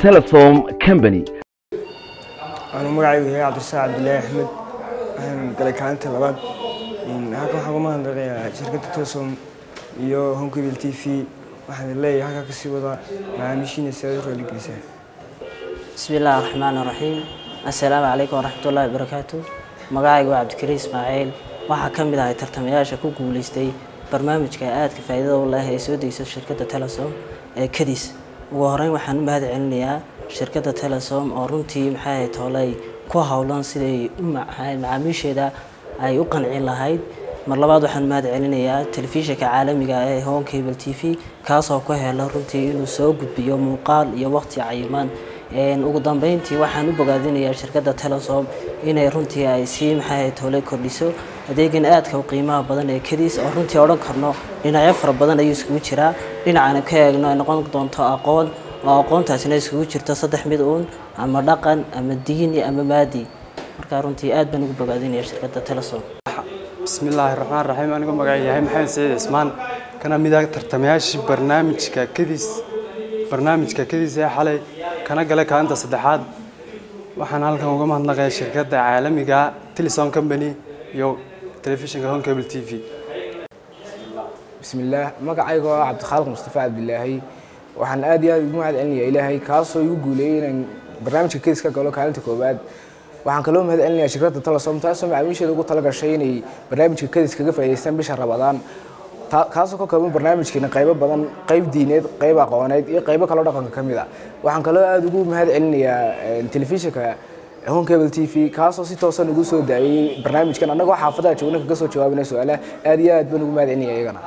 Telesom Company. أنا مقعد عبد الساعة عبد الله أحمد قال كانت لبعض إن هاكم حكومة عندنا شركة تلسوم يو هم كبير تي في واحد اللي هاكا كسي وضع مع مشين السيارة اللي جلسه. بسم الله الرحمن الرحيم. السلام عليكم ورحمة الله وبركاته. مقعد عبد الكريم إسماعيل waxaa ka mid ah tartamayaasha ku guuleystay barnaamijka aadka faa'iidada u leh ee soo deysay shirkadda Telesom ee Kadis. ugu horeyn waxaan u mahad celinayaa shirkadda Telesom oo runtii maxay toolay ku hawlan sidii macaamiisheeda ay u qancin lahayd. mar labaad waxaan mahad celinayaa telefishinka caalamiga ah ee Home Cable TV kaas oo ku helay runtii inuu soo gudbiyo muuqaal iyo waqti cayiman. ugu dambeyntii waxaan u bogaadinayaa shirkadda Telesom inay runtii ay si maxay toolay kordhiso adeegan aadka u qiimaha badan ee Kadis oo runtii oran karno dhinacyo fara badan ay isugu jiraan. dhinacana ka eegno ay noqon doonto aqoon oo aqoontaasina isugu jirto saddex mid ama dhaqan ama diin ama maadi. marka runtii aad baan ugu bogaadinayaa shirkadda Telesom. bismillahir rahmanir rahiim. anigu magacayahay maxamed saciid ismaan kana mid ah tartamayaasha barnaamijka Kadis ee xalay kana galay kaalinta saddexaad. waxaan halkan uga mahadnaqayaa shirkadda caalamiga Telesom Company iyo telefishinka Home Cable TV. بسم الله magacaygu waa Cabdikhaalq Mustafa Abdullaahi waxaan aad iyo aad ugu mahad celinayaa Ilaahay kaasoo igu guuleeyay in barnaamijka Kadis ka galo kaalinta koobaad. waxaan kaloo mahad celinayaa shirkadda Telesom taasoo macaamiisheeda ugu talagashay inay barnaamijka Kadis kaga faa'iideystaan bisha Ramadaan kaasoo ka kooban barnaamijkeena qaybo badan, qayb diineed, qayb aqooneed iyo qaybo kale oo dhaqanka kamid ah. waxaan kaloo aad ugu mahad celinayaa telefishinka Home Cable TV kaasoo si toosan ugu soo daayay barnaamijkan anagoo xaafadaha joogna kaga soo jawaabinay su'aalaha aad iyo aad baan ugu mahad celinayaa iyagana.